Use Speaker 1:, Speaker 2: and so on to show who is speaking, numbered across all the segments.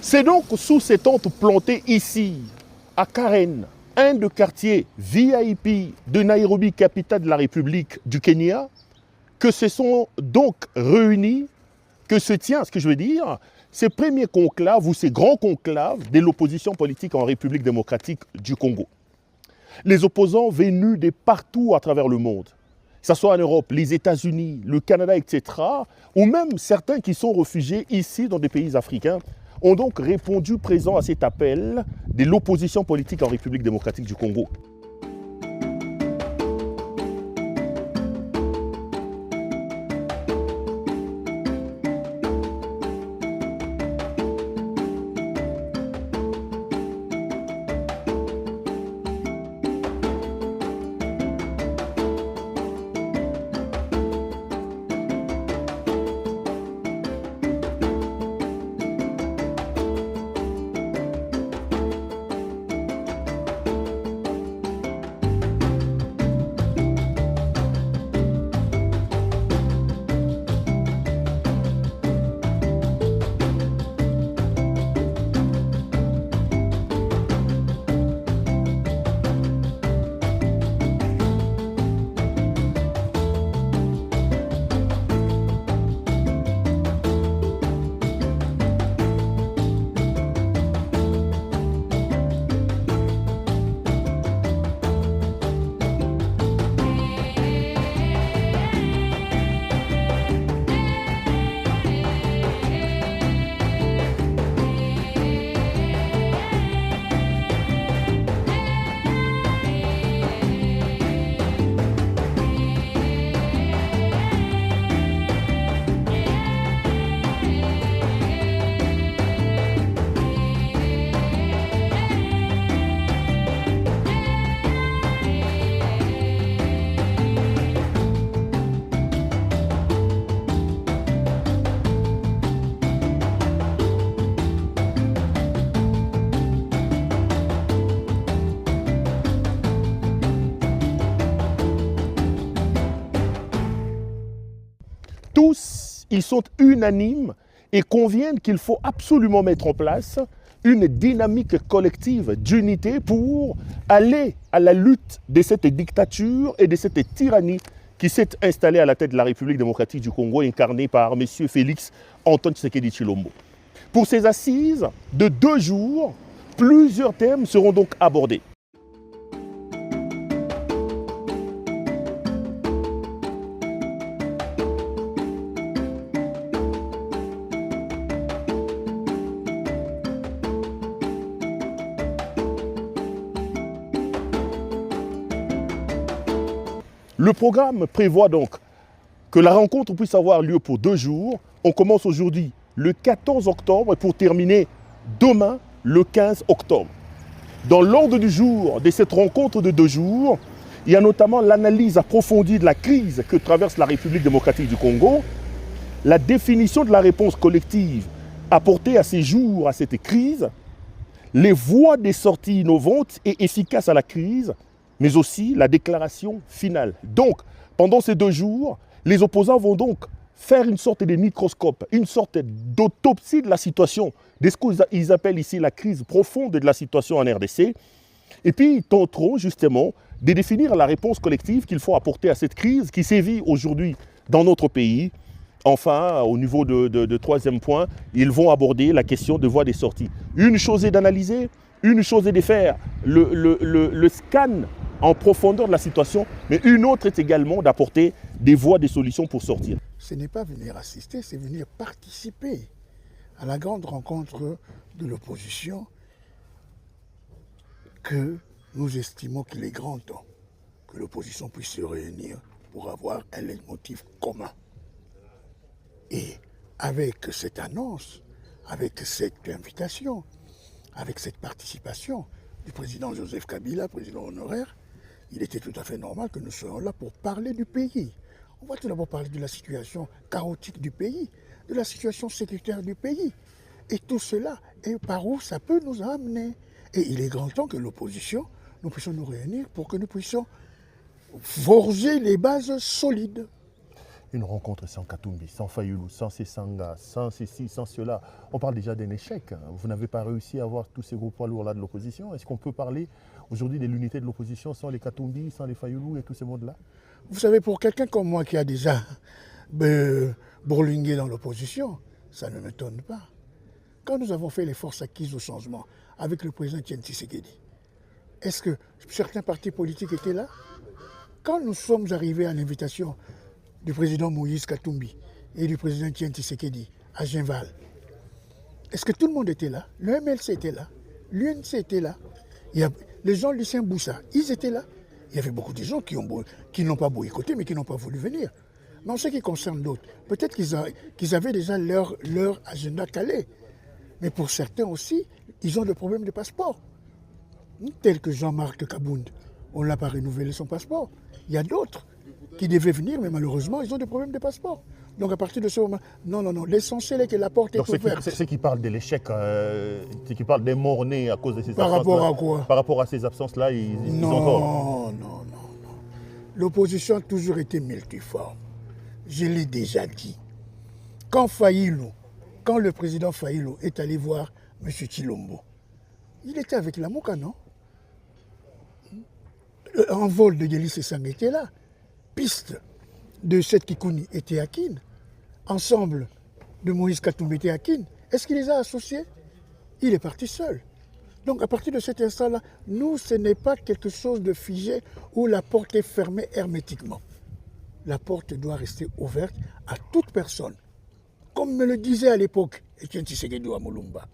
Speaker 1: C'est donc sous ces tentes plantées ici, à Karen, un des quartiers VIP de Nairobi, capitale de la République du Kenya, que se sont donc réunis, que se tient, ce que je veux dire, ces premiers conclaves ou ces grands conclaves de l'opposition politique en République démocratique du Congo. Les opposants venus de partout à travers le monde, que ce soit en Europe, les États-Unis, le Canada, etc., ou même certains qui sont réfugiés ici dans des pays africains, ont donc répondu présent à cet appel de l'opposition politique en République démocratique du Congo. Tous, ils sont unanimes et conviennent qu'il faut absolument mettre en place une dynamique collective d'unité pour aller à la lutte de cette dictature et de cette tyrannie qui s'est installée à la tête de la République démocratique du Congo, incarnée par M. Félix Antoine Tshisekedi Tshilombo. Pour ces assises de 2 jours, plusieurs thèmes seront donc abordés. Le programme prévoit donc que la rencontre puisse avoir lieu pour 2 jours. On commence aujourd'hui le 14 octobre pour terminer demain le 15 octobre. Dans l'ordre du jour de cette rencontre de 2 jours, il y a notamment l'analyse approfondie de la crise que traverse la République démocratique du Congo, la définition de la réponse collective apportée à ces jours, à cette crise, les voies des sorties innovantes et efficaces à la crise, mais aussi la déclaration finale. Donc, pendant ces 2 jours, les opposants vont donc faire une sorte de microscope, une sorte d'autopsie de la situation, de ce qu'ils appellent ici la crise profonde de la situation en RDC, et puis ils tenteront justement de définir la réponse collective qu'il faut apporter à cette crise qui sévit aujourd'hui dans notre pays. Enfin, au niveau de 3e point, ils vont aborder la question de voies des sorties. Une chose est d'analyser, une chose est de faire le scan en profondeur de la situation, mais une autre est également d'apporter des voies, des solutions pour sortir.
Speaker 2: Ce n'est pas venir assister, c'est venir participer à la grande rencontre de l'opposition que nous estimons qu'il est grand temps que l'opposition puisse se réunir pour avoir un leitmotiv commun. Et avec cette annonce, avec cette invitation, avec cette participation du président Joseph Kabila, président honoraire, il était tout à fait normal que nous soyons là pour parler du pays. On va tout d'abord parler de la situation chaotique du pays, de la situation sécuritaire du pays. Et tout cela, et par où ça peut nous amener. Et il est grand temps que l'opposition, nous puissions nous réunir pour que nous puissions forger les bases solides.
Speaker 1: Une rencontre sans Katumbi, sans Fayulu, sans Sessanga, sans ceci, sans cela. On parle déjà d'un échec. Vous n'avez pas réussi à avoir tous ces gros poids lourds-là de l'opposition. Est-ce qu'on peut parler aujourd'hui de l'unité de l'opposition sans les Katumbi, sans les Fayulu et tous ces mondes-là?
Speaker 2: Vous savez, pour quelqu'un comme moi qui a déjà bourlingué dans l'opposition, ça ne m'étonne pas. Quand nous avons fait les forces acquises au changement avec le président Etienne Tshisekedi, est-ce que certains partis politiques étaient là? Quand nous sommes arrivés à l'invitation du président Moïse Katumbi et du président Etienne Tshisekedi à Genval, est-ce que tout le monde était là? Le MLC était là, l'UNC était là, les gens Lucien Boussa, ils étaient là. Il y avait beaucoup de gens qui n'ont pas boycotté, mais qui n'ont pas voulu venir. Mais en ce qui concerne d'autres, peut-être qu'ils avaient déjà leur agenda calé. Mais pour certains aussi, ils ont des problèmes de passeport. Tel que Jean-Marc Kabound, on n'a pas renouvelé son passeport. Il y a d'autres qui devaient venir, mais malheureusement, ils ont des problèmes de passeport. Donc à partir de ce moment, non, l'essentiel est que la porte est ouverte.
Speaker 1: C'est qui parle de l'échec, c'est qui parle des morts-nés à cause de ces absences.
Speaker 2: Par rapport à quoi?
Speaker 1: Par rapport à ces absences-là, ils ont tort.
Speaker 2: Non. L'opposition a toujours été multiforme. Je l'ai déjà dit. Quand le président Fayulu est allé voir M. Chilombo, il était avec la Mouka, non? En vol de Yeli Sessang était là. Piste de Seth Kikouni était à Kin. Ensemble de Moïse Katumbi était à Kin. Est-ce qu'il les a associés? Il est parti seul. Donc à partir de cet instant-là, nous, ce n'est pas quelque chose de figé où la porte est fermée hermétiquement. La porte doit rester ouverte à toute personne. Comme me le disait à l'époque Etienne Tshisekedi à Moulumba,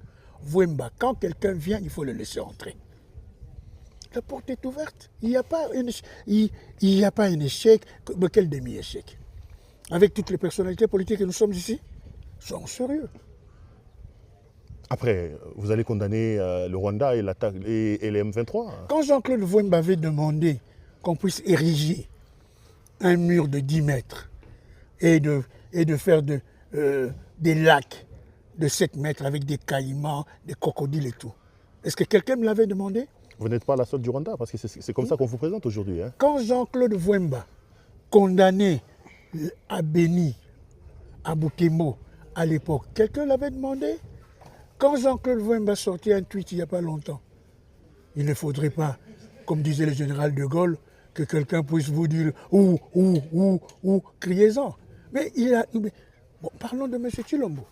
Speaker 2: Vouemba, quand quelqu'un vient, il faut le laisser entrer. La porte est ouverte. Il n'y a pas un échec, mais quel demi-échec. Avec toutes les personnalités politiques que nous sommes ici, soyons sérieux.
Speaker 1: Après, vous allez condamner le Rwanda et les M23.
Speaker 2: Quand Jean-Claude Vouemba avait demandé qu'on puisse ériger un mur de 10 mètres et de faire des lacs de 7 mètres avec des caïmans, des crocodiles et tout, est-ce que quelqu'un me l'avait demandé?
Speaker 1: Vous n'êtes pas à la solde du Rwanda, parce que c'est comme ça qu'on vous présente aujourd'hui. Hein.
Speaker 2: Quand Jean-Claude Vouemba condamnait à Béni, à Butembo, à l'époque, quelqu'un l'avait demandé? Quand Jean-Claude Vouemba sortait un tweet il n'y a pas longtemps, il ne faudrait pas, comme disait le général de Gaulle, que quelqu'un puisse vous dire ou, criez-en. Mais bon, parlons de M. Chilombo.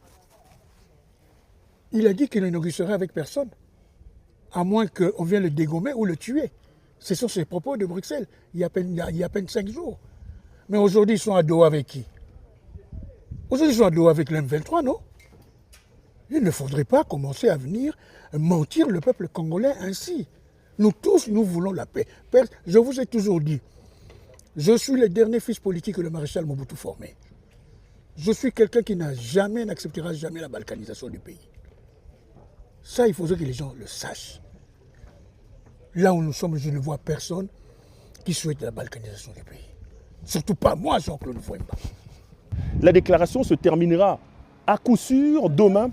Speaker 2: Il a dit qu'il ne négocierait avec personne, à moins qu'on vienne le dégommer ou le tuer. Ce sont ses propos de Bruxelles, il y a à peine 5 jours. Mais aujourd'hui, ils sont à Doha avec qui? Aujourd'hui, ils sont à Doha avec l'M23, non? Il ne faudrait pas commencer à venir mentir le peuple congolais ainsi. Nous tous, nous voulons la paix. Père, je vous ai toujours dit, je suis le dernier fils politique que le maréchal Mobutu formé. Je suis quelqu'un qui n'acceptera jamais la balkanisation du pays. Ça, il faudrait que les gens le sachent. Là où nous sommes, je ne vois personne qui souhaite la balkanisation du pays. Surtout pas moi, Jean-Claude Vouemba.
Speaker 1: La déclaration se terminera à coup sûr demain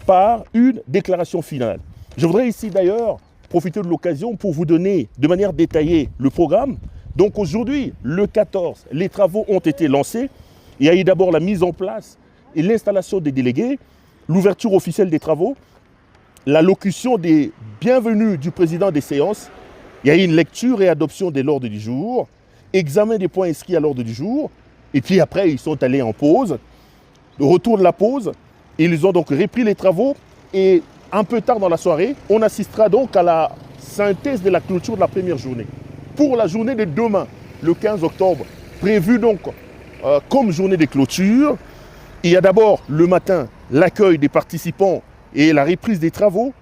Speaker 1: par une déclaration finale. Je voudrais ici d'ailleurs profiter de l'occasion pour vous donner de manière détaillée le programme. Donc aujourd'hui, le 14, les travaux ont été lancés. Il y a eu d'abord la mise en place et l'installation des délégués, l'ouverture officielle des travaux, l'allocution des bienvenus du président des séances. Il y a eu une lecture et adoption de l'ordre du jour, examen des points inscrits à l'ordre du jour. Et puis après, ils sont allés en pause. Le retour de la pause, ils ont donc repris les travaux et un peu tard dans la soirée, on assistera donc à la synthèse de la clôture de la première journée. Pour la journée de demain, le 15 octobre, prévue donc comme journée de clôture, il y a d'abord le matin l'accueil des participants et la reprise des travaux.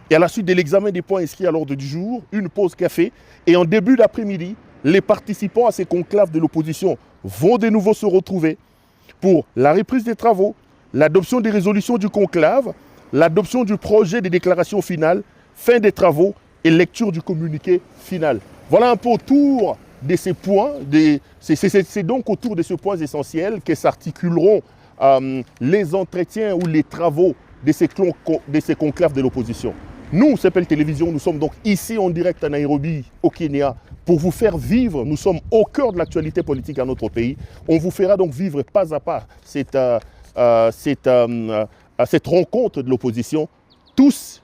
Speaker 1: Et à la suite de l'examen des points inscrits à l'ordre du jour, une pause café. Et en début d'après-midi, les participants à ces conclaves de l'opposition vont de nouveau se retrouver pour la reprise des travaux, l'adoption des résolutions du conclave, l'adoption du projet de déclaration finale, fin des travaux et lecture du communiqué final. Voilà un peu autour de ces points, c'est donc autour de ces points essentiels que s'articuleront les entretiens ou les travaux de ces conclaves de l'opposition. Nous, CPL Télévision, nous sommes donc ici en direct à Nairobi, au Kenya, pour vous faire vivre, nous sommes au cœur de l'actualité politique à notre pays, on vous fera donc vivre pas à pas cette rencontre de l'opposition. Tous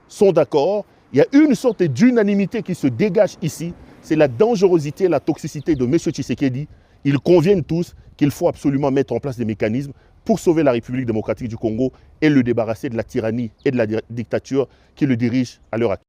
Speaker 1: sont d'accord, il y a une sorte d'unanimité qui se dégage ici, c'est la dangerosité, la toxicité de M. Tshisekedi. Ils conviennent tous qu'il faut absolument mettre en place des mécanismes pour sauver la République démocratique du Congo et le débarrasser de la tyrannie et de la dictature qui le dirige à l'heure actuelle.